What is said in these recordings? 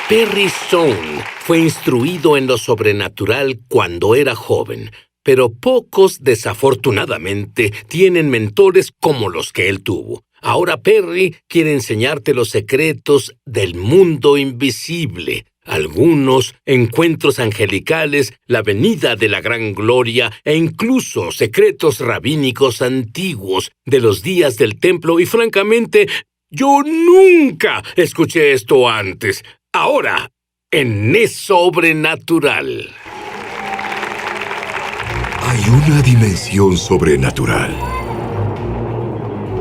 Perry Stone fue instruido en lo sobrenatural cuando era joven, pero pocos, desafortunadamente, tienen mentores como los que él tuvo. Ahora Perry quiere enseñarte los secretos del mundo invisible. Algunos encuentros angelicales, la venida de la gran gloria e incluso secretos rabínicos antiguos de los días del templo y francamente, yo nunca escuché esto antes. Ahora, en Es Sobrenatural. Hay una dimensión sobrenatural.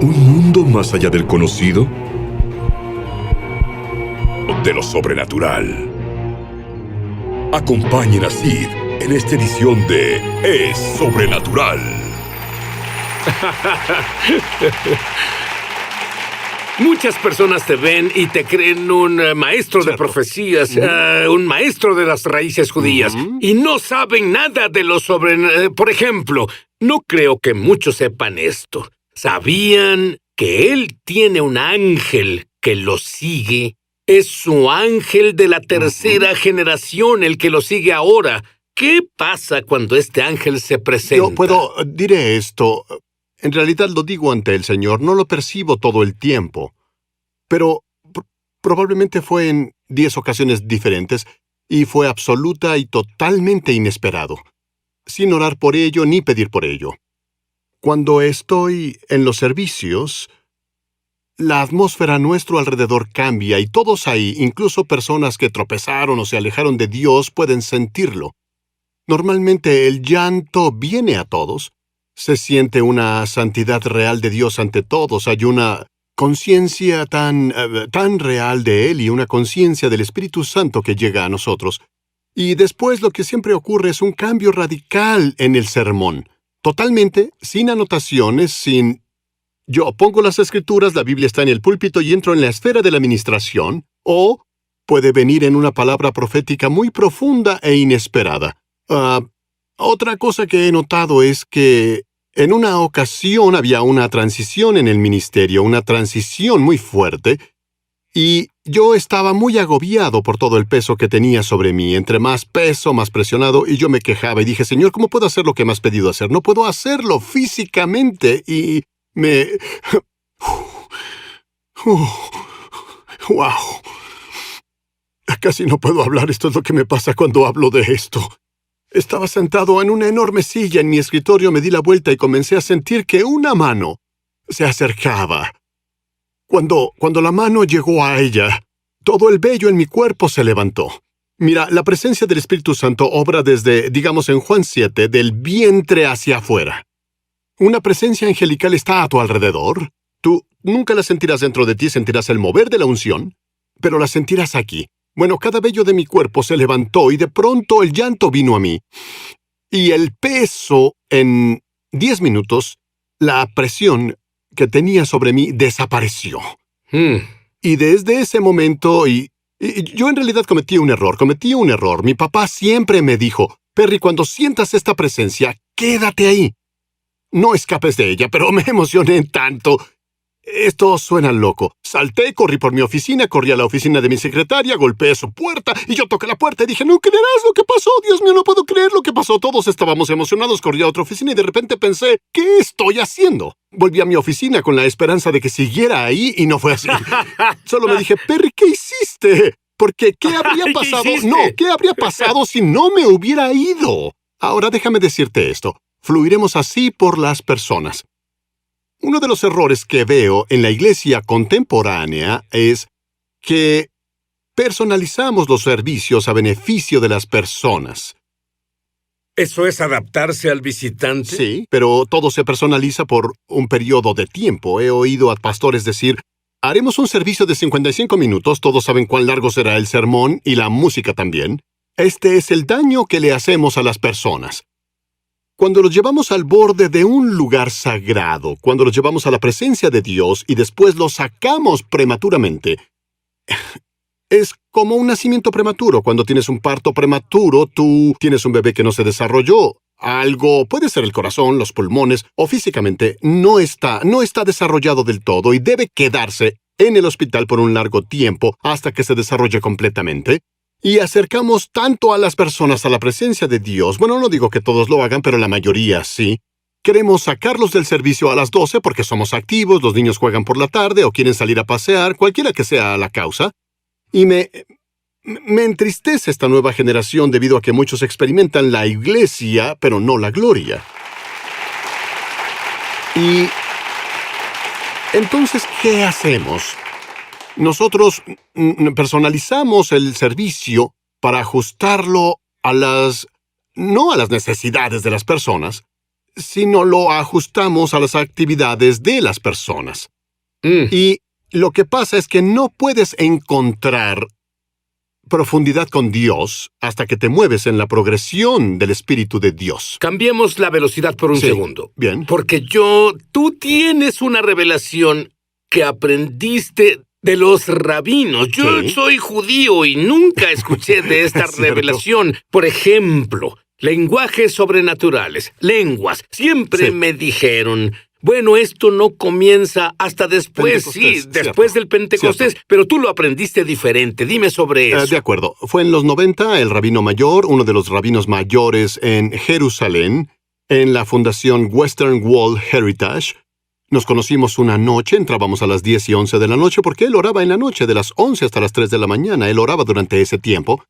¿Un mundo más allá del conocido? De lo sobrenatural. Acompañen a Sid en esta edición de Es Sobrenatural. Muchas personas te ven y te creen un maestro de profecías, un maestro de las raíces judías, y no saben nada de lo por ejemplo, no creo que muchos sepan esto. ¿Sabían que él tiene un ángel que lo sigue? Es su ángel de la tercera generación el que lo sigue ahora. ¿Qué pasa cuando este ángel se presenta? Diré esto. En realidad lo digo ante el Señor, no lo percibo todo el tiempo. Pero probablemente fue en 10 ocasiones diferentes y fue absoluta y totalmente inesperado, sin orar por ello ni pedir por ello. Cuando estoy en los servicios, la atmósfera a nuestro alrededor cambia y todos ahí, incluso personas que tropezaron o se alejaron de Dios, pueden sentirlo. Normalmente el llanto viene a todos. Se siente una santidad real de Dios ante todos. Hay una conciencia tan real de Él y una conciencia del Espíritu Santo que llega a nosotros. Y después lo que siempre ocurre es un cambio radical en el sermón. Totalmente, sin anotaciones, sin... Yo pongo las escrituras, la Biblia está en el púlpito y entro en la esfera de la administración, o puede venir en una palabra profética muy profunda e inesperada. Otra cosa que he notado es que en una ocasión había una transición en el ministerio, una transición muy fuerte, y yo estaba muy agobiado por todo el peso que tenía sobre mí. Entre más peso, más presionado, y yo me quejaba y dije, Señor, ¿cómo puedo hacer lo que me has pedido hacer? No puedo hacerlo físicamente, y ¡Wow! Casi no puedo hablar, esto es lo que me pasa cuando hablo de esto. Estaba sentado en una enorme silla en mi escritorio, me di la vuelta y comencé a sentir que una mano se acercaba. Cuando la mano llegó a ella, todo el vello en mi cuerpo se levantó. Mira, la presencia del Espíritu Santo obra desde, digamos en Juan 7, del vientre hacia afuera. Una presencia angelical está a tu alrededor. Tú nunca la sentirás dentro de ti, sentirás el mover de la unción, pero la sentirás aquí. Bueno, cada vello de mi cuerpo se levantó y de pronto el llanto vino a mí. Y el peso, en 10 minutos, la presión que tenía sobre mí desapareció. Y desde ese momento, y yo en realidad cometí un error. Mi papá siempre me dijo, Perry, cuando sientas esta presencia, quédate ahí. No escapes de ella, pero me emocioné tanto. Esto suena loco. Salté, corrí por mi oficina, corrí a la oficina de mi secretaria, golpeé su puerta, y yo toqué la puerta y dije, no creerás lo que pasó, Dios mío, no puedo creer lo que pasó. Todos estábamos emocionados, corrí a otra oficina y de repente pensé, ¿qué estoy haciendo? Volví a mi oficina con la esperanza de que siguiera ahí y no fue así. Solo me dije, Perry, ¿qué hiciste? Porque, ¿qué habría pasado? ¿Qué habría pasado si no me hubiera ido? Ahora déjame decirte esto. Fluiremos así por las personas. Uno de los errores que veo en la iglesia contemporánea es que personalizamos los servicios a beneficio de las personas. ¿Eso es adaptarse al visitante? Sí, pero todo se personaliza por un periodo de tiempo. He oído a pastores decir, haremos un servicio de 55 minutos, todos saben cuán largo será el sermón y la música también. Este es el daño que le hacemos a las personas. Cuando los llevamos al borde de un lugar sagrado, cuando los llevamos a la presencia de Dios y después los sacamos prematuramente, es como un nacimiento prematuro. Cuando tienes un parto prematuro, tú tienes un bebé que no se desarrolló. Algo, puede ser el corazón, los pulmones, o físicamente, no está desarrollado del todo y debe quedarse en el hospital por un largo tiempo hasta que se desarrolle completamente, y acercamos tanto a las personas a la presencia de Dios. Bueno, no digo que todos lo hagan, pero la mayoría sí. Queremos sacarlos del servicio a las 12 porque somos activos, los niños juegan por la tarde o quieren salir a pasear, cualquiera que sea la causa. Y me entristece esta nueva generación debido a que muchos experimentan la iglesia, pero no la gloria. Y entonces, ¿qué hacemos? Nosotros personalizamos el servicio para ajustarlo no a las necesidades de las personas, sino lo ajustamos a las actividades de las personas. Y lo que pasa es que no puedes encontrar profundidad con Dios hasta que te mueves en la progresión del Espíritu de Dios. Cambiemos la velocidad por un Sí, segundo. bien. Porque tú tienes una revelación que aprendiste de los rabinos. Yo Sí. soy judío y nunca escuché de esta Es cierto. revelación. Por ejemplo, lenguajes sobrenaturales, lenguas. Siempre Sí. me dijeron, bueno, esto no comienza hasta después, Pentecostés, sí, después cierto. del Pentecostés, Cierto. pero tú lo aprendiste diferente. Dime sobre eso. De acuerdo. Fue en los 90, el rabino mayor, uno de los rabinos mayores en Jerusalén, en la fundación Western Wall Heritage. Nos conocimos una noche, entrábamos a las 10 y 11 de la noche porque él oraba en la noche, de las 11 hasta las 3 de la mañana. Él oraba durante ese tiempo.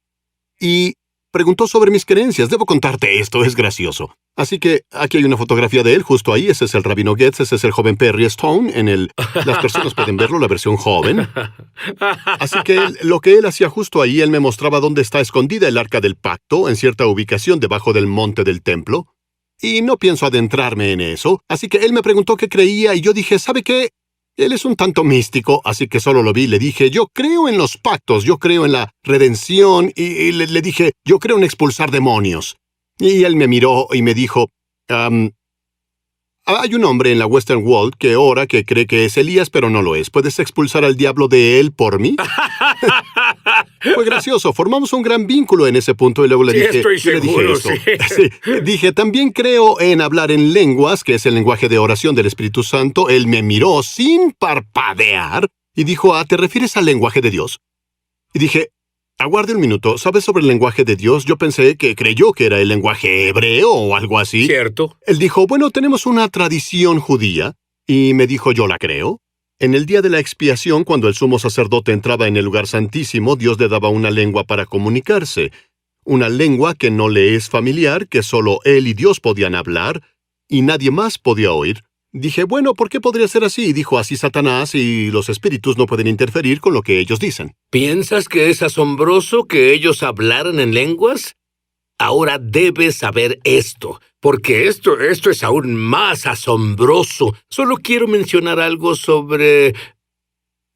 Y preguntó sobre mis creencias. Debo contarte esto, es gracioso. Así que aquí hay una fotografía de él, justo ahí. Ese es el rabino Getz, ese es el joven Perry Stone. Las personas pueden verlo, la versión joven. Así que lo que él hacía justo ahí, él me mostraba dónde está escondida el Arca del Pacto, en cierta ubicación debajo del monte del templo. Y no pienso adentrarme en eso, así que él me preguntó qué creía y yo dije, ¿sabe qué? Él es un tanto místico, así que solo lo vi y le dije, yo creo en los pactos, yo creo en la redención, y le dije, yo creo en expulsar demonios. Y él me miró y me dijo, hay un hombre en la Western Wall que ora que cree que es Elías, pero no lo es. ¿Puedes expulsar al diablo de él por mí? Fue gracioso. Formamos un gran vínculo en ese punto y luego le Sí, dije... estoy yo le dije seguro, esto. sí. Sí. Dije, también creo en hablar en lenguas, que es el lenguaje de oración del Espíritu Santo. Él me miró sin parpadear y dijo, ¿te refieres al lenguaje de Dios? Y dije, aguarde un minuto. ¿Sabes sobre el lenguaje de Dios? Yo pensé que creyó que era el lenguaje hebreo o algo así. ¿Cierto? Él dijo, bueno, tenemos una tradición judía. Y me dijo, yo la creo. En el día de la expiación, cuando el sumo sacerdote entraba en el lugar santísimo, Dios le daba una lengua para comunicarse. Una lengua que no le es familiar, que solo él y Dios podían hablar, y nadie más podía oír. Dije, bueno, ¿por qué podría ser así? Dijo, así Satanás y los espíritus no pueden interferir con lo que ellos dicen. ¿Piensas que es asombroso que ellos hablaran en lenguas? Ahora debes saber esto, porque esto es aún más asombroso. Solo quiero mencionar algo sobre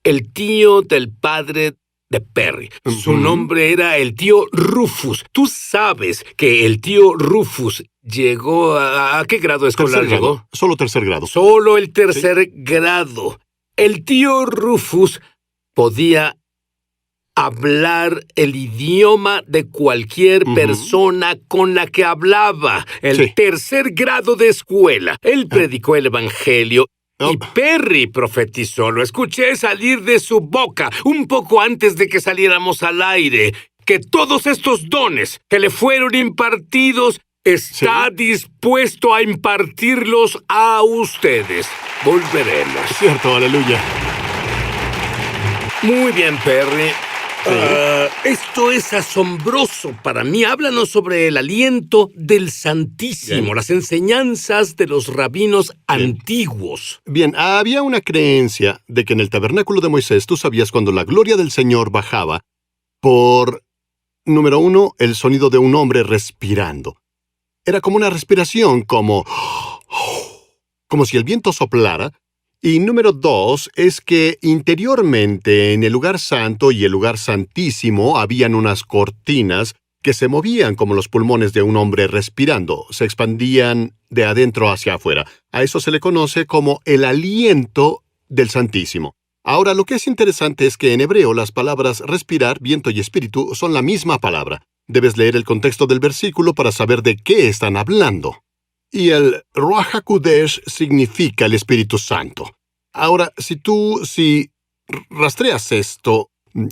el tío del padre de Perry. Su nombre era el tío Rufus. Tú sabes que el tío Rufus llegó ¿a qué grado escolar Tercer grado. llegó? Solo tercer grado. Solo el tercer grado. El tío Rufus podía hablar el idioma de cualquier persona con la que hablaba. El Sí. tercer grado de escuela. Él predicó el evangelio. Y Perry profetizó. Lo escuché salir de su boca un poco antes de que saliéramos al aire. Que todos estos dones que le fueron impartidos está dispuesto a impartirlos a ustedes. Volveremos. Cierto, aleluya. Muy bien, Perry. Esto es asombroso para mí. Háblanos sobre el aliento del Santísimo, Bien. las enseñanzas de los rabinos antiguos. Bien, había una creencia de que en el tabernáculo de Moisés tú sabías cuando la gloria del Señor bajaba por, número 1, el sonido de un hombre respirando. Era como una respiración, como si el viento soplara. Y número 2 es que interiormente en el lugar santo y el lugar santísimo habían unas cortinas que se movían como los pulmones de un hombre respirando, se expandían de adentro hacia afuera. A eso se le conoce como el aliento del Santísimo. Ahora, lo que es interesante es que en hebreo las palabras respirar, viento y espíritu son la misma palabra. Debes leer el contexto del versículo para saber de qué están hablando. Y el Ruach HaKodesh significa el Espíritu Santo. Ahora, si rastreas esto,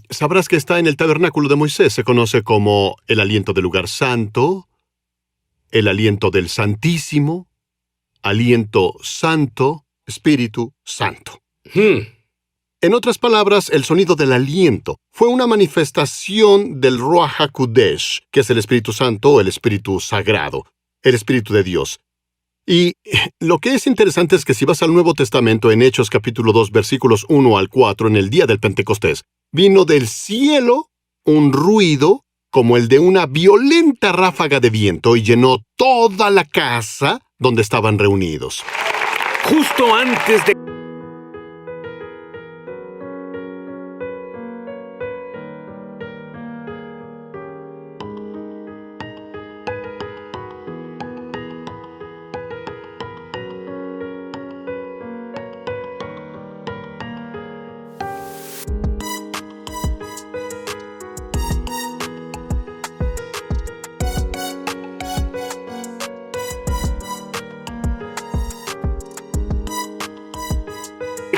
sabrás que está en el tabernáculo de Moisés. Se conoce como el aliento del lugar santo, el aliento del Santísimo, aliento santo, Espíritu Santo. En otras palabras, el sonido del aliento fue una manifestación del Ruach HaKodesh, que es el Espíritu Santo o el Espíritu Sagrado, el Espíritu de Dios. Y lo que es interesante es que si vas al Nuevo Testamento, en Hechos capítulo 2, versículos 1 al 4, en el día del Pentecostés, vino del cielo un ruido como el de una violenta ráfaga de viento y llenó toda la casa donde estaban reunidos. Justo antes de...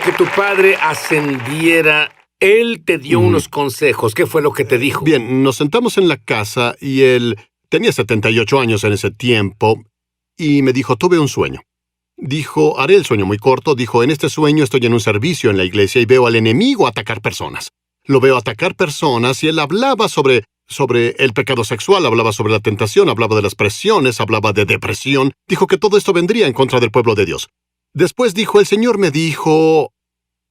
que tu padre ascendiera, él te dio unos consejos. ¿Qué fue lo que te dijo? Bien, nos sentamos en la casa y él tenía 78 años en ese tiempo y me dijo, tuve un sueño. Dijo, haré el sueño muy corto. Dijo, en este sueño estoy en un servicio en la iglesia y veo al enemigo atacar personas. Lo veo atacar personas y él hablaba sobre el pecado sexual, hablaba sobre la tentación, hablaba de las presiones, hablaba de depresión. Dijo que todo esto vendría en contra del pueblo de Dios. Después dijo, el Señor me dijo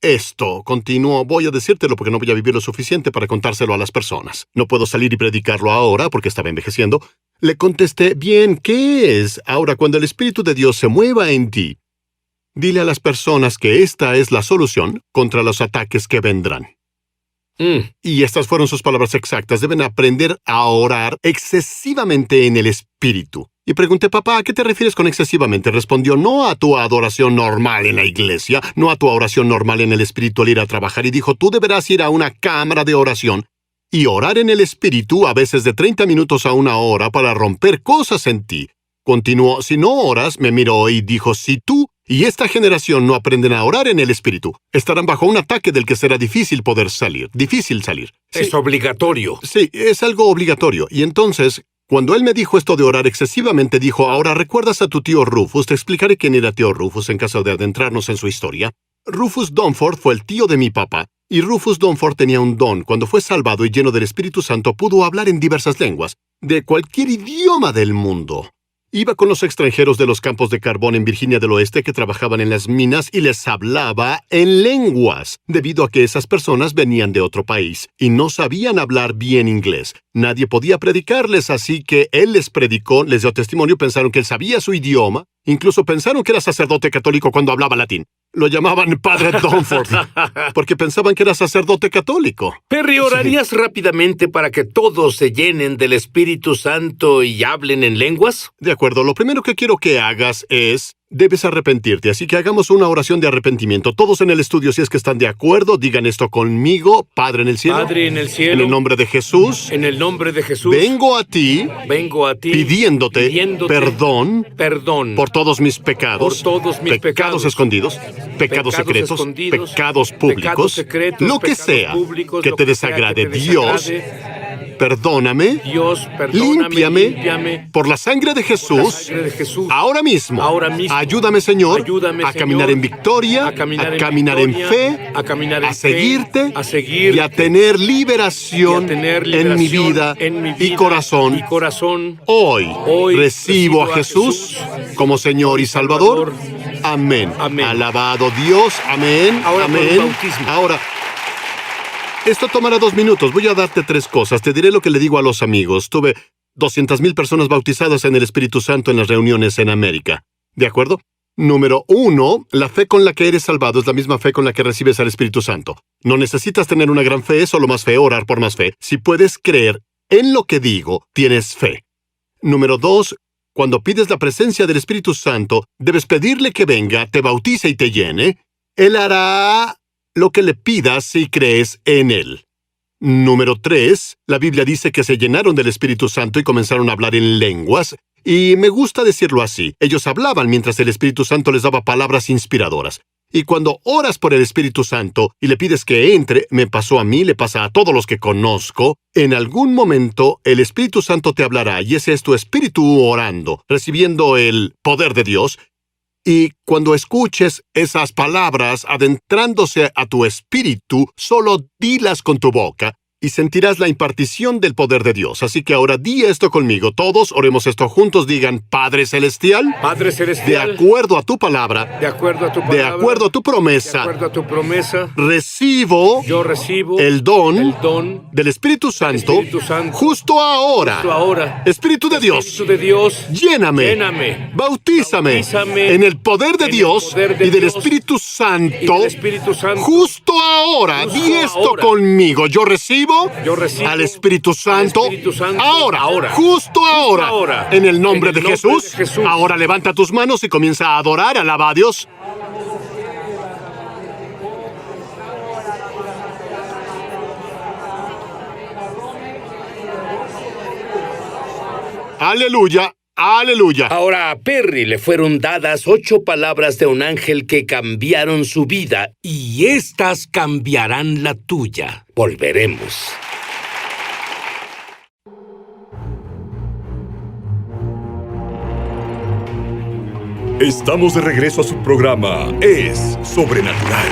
esto. Continuó, voy a decírtelo porque no voy a vivir lo suficiente para contárselo a las personas. No puedo salir y predicarlo ahora porque estaba envejeciendo. Le contesté, bien, ¿qué es? Ahora, cuando el Espíritu de Dios se mueva en ti, dile a las personas que esta es la solución contra los ataques que vendrán. Y estas fueron sus palabras exactas. Deben aprender a orar excesivamente en el Espíritu. Y pregunté, papá, ¿a qué te refieres con excesivamente? Respondió, no a tu adoración normal en la iglesia, no a tu oración normal en el Espíritu al ir a trabajar. Y dijo, tú deberás ir a una cámara de oración y orar en el Espíritu a veces de 30 minutos a una hora para romper cosas en ti. Continuó, si no oras, me miró y dijo, si tú y esta generación no aprenden a orar en el Espíritu, estarán bajo un ataque del que será difícil poder salir. Difícil salir. Sí, es obligatorio. Sí, es algo obligatorio. Y entonces, cuando él me dijo esto de orar excesivamente, dijo, ahora recuerdas a tu tío Rufus. Te explicaré quién era tío Rufus en caso de adentrarnos en su historia. Rufus Dunford fue el tío de mi papá. Y Rufus Dunford tenía un don. Cuando fue salvado y lleno del Espíritu Santo, pudo hablar en diversas lenguas, de cualquier idioma del mundo. Iba con los extranjeros de los campos de carbón en Virginia del Oeste que trabajaban en las minas y les hablaba en lenguas, debido a que esas personas venían de otro país y no sabían hablar bien inglés. Nadie podía predicarles, así que él les predicó, les dio testimonio, pensaron que él sabía su idioma, incluso pensaron que era sacerdote católico cuando hablaba latín. Lo llamaban Padre Dunford, porque pensaban que era sacerdote católico. Perry, ¿orarías rápidamente para que todos se llenen del Espíritu Santo y hablen en lenguas? De acuerdo, lo primero que quiero que hagas es... debes arrepentirte, así que hagamos una oración de arrepentimiento. Todos en el estudio, si es que están de acuerdo, digan esto conmigo. Padre en el cielo. Padre en el cielo. En el nombre de Jesús. En el nombre de Jesús. Vengo a ti. Pidiéndote perdón. Por todos mis pecados. Por todos mis pecados escondidos. Pecados secretos. Pecados públicos. Lo que sea que te desagrade. Dios, perdóname, límpiame por la sangre de Jesús, ahora mismo. Ayúdame, Señor, a caminar en victoria, a caminar en fe, a seguirte y a tener liberación en mi vida y corazón. Hoy recibo a Jesús como Señor y Salvador. Amén. Alabado Dios. Amén. Amén. Ahora, esto tomará 2 minutos. Voy a darte 3 cosas. Te diré lo que le digo a los amigos. Tuve 200,000 personas bautizadas en el Espíritu Santo en las reuniones en América. ¿De acuerdo? Número 1, la fe con la que eres salvado es la misma fe con la que recibes al Espíritu Santo. No necesitas tener una gran fe, solo más fe, orar por más fe. Si puedes creer en lo que digo, tienes fe. Número 2, cuando pides la presencia del Espíritu Santo, debes pedirle que venga, te bautice y te llene. Él hará lo que le pidas si crees en Él. Número 3, la Biblia dice que se llenaron del Espíritu Santo y comenzaron a hablar en lenguas, y me gusta decirlo así. Ellos hablaban mientras el Espíritu Santo les daba palabras inspiradoras. Y cuando oras por el Espíritu Santo y le pides que entre, me pasó a mí, le pasa a todos los que conozco, en algún momento el Espíritu Santo te hablará y ese es tu espíritu orando, recibiendo el poder de Dios. Y cuando escuches esas palabras adentrándose a tu espíritu, solo dilas con tu boca y sentirás la impartición del poder de Dios. Así que ahora di esto conmigo. Todos oremos esto juntos. Digan, Padre Celestial, Padre de Celestial, acuerdo a tu palabra, de acuerdo a tu palabra, de acuerdo a tu de promesa, acuerdo a tu promesa, recibo yo recibo el don del Espíritu Santo Espíritu Santo justo ahora. justo ahora. Espíritu de Dios, Espíritu de Dios, lléname, lléname, bautízame bautízame en el poder de en el Dios poder de y del Dios Espíritu y Santo del Espíritu Santo. justo ahora. Justo Di esto ahora. conmigo. Yo recibo Al al Espíritu Santo, Espíritu Santo ahora, justo ahora, ahora. en el nombre En el de nombre Jesús. de Jesús. Ahora levanta tus manos y comienza a adorar, alaba a Dios. Aleluya, aleluya. Ahora a Perry le fueron dadas 8 palabras de un ángel que cambiaron su vida, y éstas cambiarán la tuya. Volveremos. Estamos de regreso a su programa Es Sobrenatural.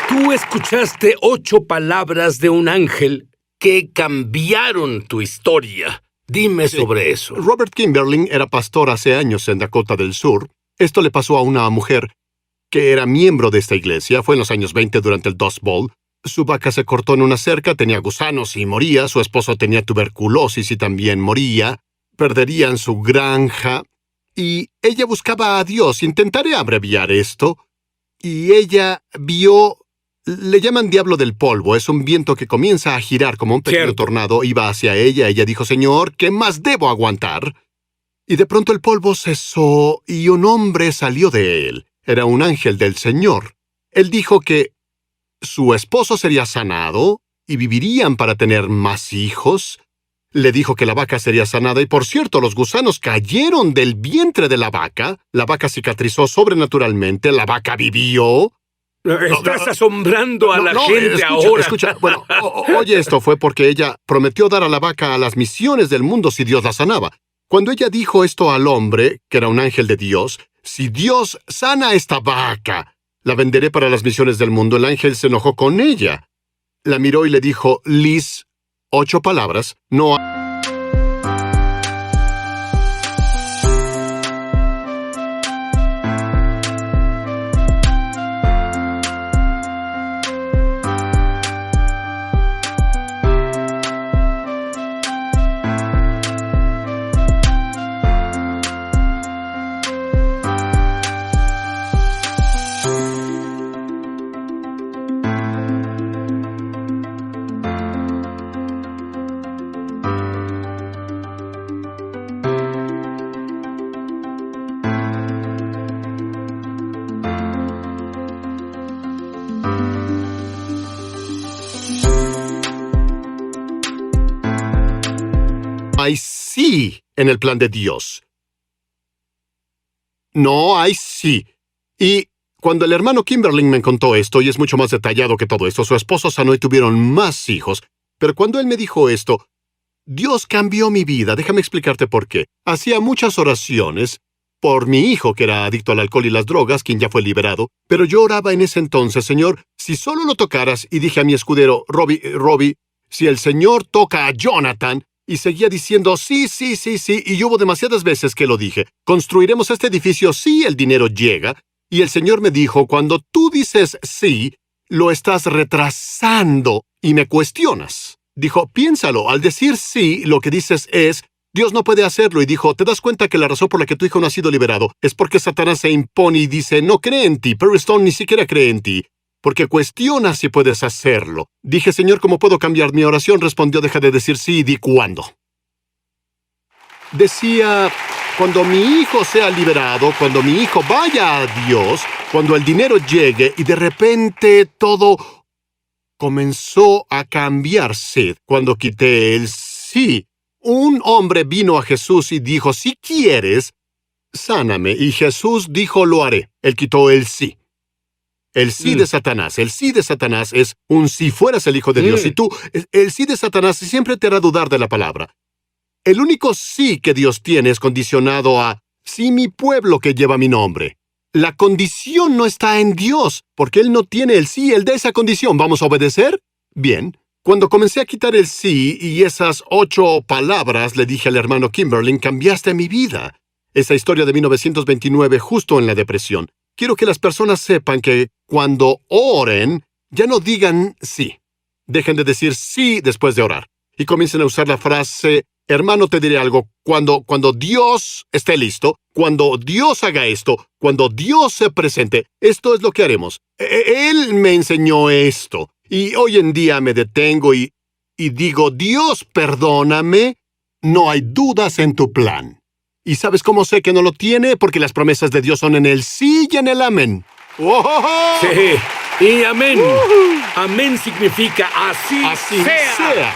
Tú escuchaste 8 palabras de un ángel que cambiaron tu historia. Dime sobre eso. Robert Kimberling era pastor hace años en Dakota del Sur. Esto le pasó a una mujer que era miembro de esta iglesia. Fue en los años 20 durante el Dust Bowl. Su vaca se cortó en una cerca, tenía gusanos y moría. Su esposo tenía tuberculosis y también moría. Perderían su granja. Y ella buscaba a Dios. Intentaré abreviar esto. Y ella vio... Le llaman diablo del polvo. Es un viento que comienza a girar como un pequeño Cierto. tornado. Iba hacia ella. Ella dijo, Señor, ¿qué más debo aguantar? Y de pronto el polvo cesó y un hombre salió de él. Era un ángel del Señor. Él dijo que su esposo sería sanado y vivirían para tener más hijos. Le dijo que la vaca sería sanada y, por cierto, los gusanos cayeron del vientre de la vaca cicatrizó sobrenaturalmente, la vaca vivió. Estás asombrando a la gente escucha, ahora. Escucha, bueno, oye, esto fue porque ella prometió dar a la vaca a las misiones del mundo si Dios la sanaba. Cuando ella dijo esto al hombre, que era un ángel de Dios, si Dios sana esta vaca, la venderé para las misiones del mundo. El ángel se enojó con ella. La miró y le dijo, Liz, 8 palabras, no hay... hay sí en el plan de Dios. No hay sí. Y cuando el hermano Kimberling me contó esto, y es mucho más detallado que todo esto, su esposo sanó y tuvieron más hijos. Pero cuando él me dijo esto, Dios cambió mi vida. Déjame explicarte por qué. Hacía muchas oraciones por mi hijo, que era adicto al alcohol y las drogas, quien ya fue liberado. Pero yo oraba en ese entonces, Señor, si solo lo tocaras, y dije a mi escudero, Robbie, si el Señor toca a Jonathan, y seguía diciendo, sí, y hubo demasiadas veces que lo dije, construiremos este edificio si el dinero llega, y el Señor me dijo, cuando tú dices sí, lo estás retrasando y me cuestionas. Dijo, piénsalo, al decir sí, lo que dices es, Dios no puede hacerlo, y dijo, ¿te das cuenta que la razón por la que tu hijo no ha sido liberado es porque Satanás se impone y dice, no cree en ti, Perry Stone ni siquiera cree en ti? Porque cuestiona si puedes hacerlo. Dije, Señor, ¿cómo puedo cambiar mi oración? Respondió, deja de decir sí y di cuándo. Decía, cuando mi hijo sea liberado, cuando mi hijo vaya a Dios, cuando el dinero llegue, y de repente todo comenzó a cambiarse cuando quité el sí. Un hombre vino a Jesús y dijo, si quieres, sáname. Y Jesús dijo, lo haré. Él quitó el sí. El sí de Satanás. El sí de Satanás es un si fueras el Hijo de Dios. Y tú, el sí de Satanás siempre te hará dudar de la palabra. El único sí que Dios tiene es condicionado a sí mi pueblo que lleva mi nombre. La condición no está en Dios, porque Él no tiene el sí, Él da esa condición. ¿Vamos a obedecer? Bien. Cuando comencé a quitar el sí y esas 8 palabras, le dije al hermano Kimberlin, cambiaste mi vida. Esa historia de 1929, justo en la depresión. Quiero que las personas sepan que cuando oren, ya no digan sí. Dejen de decir sí después de orar. Y comiencen a usar la frase, hermano, te diré algo, cuando Dios esté listo, cuando Dios haga esto, cuando Dios se presente, esto es lo que haremos. Él me enseñó esto. Y hoy en día me detengo y digo, Dios, perdóname, no hay dudas en tu plan. ¿Y sabes cómo sé que no lo tiene? Porque las promesas de Dios son en el sí y en el amén. ¡Oh! Sí, y amén. Amén significa así, Así sea.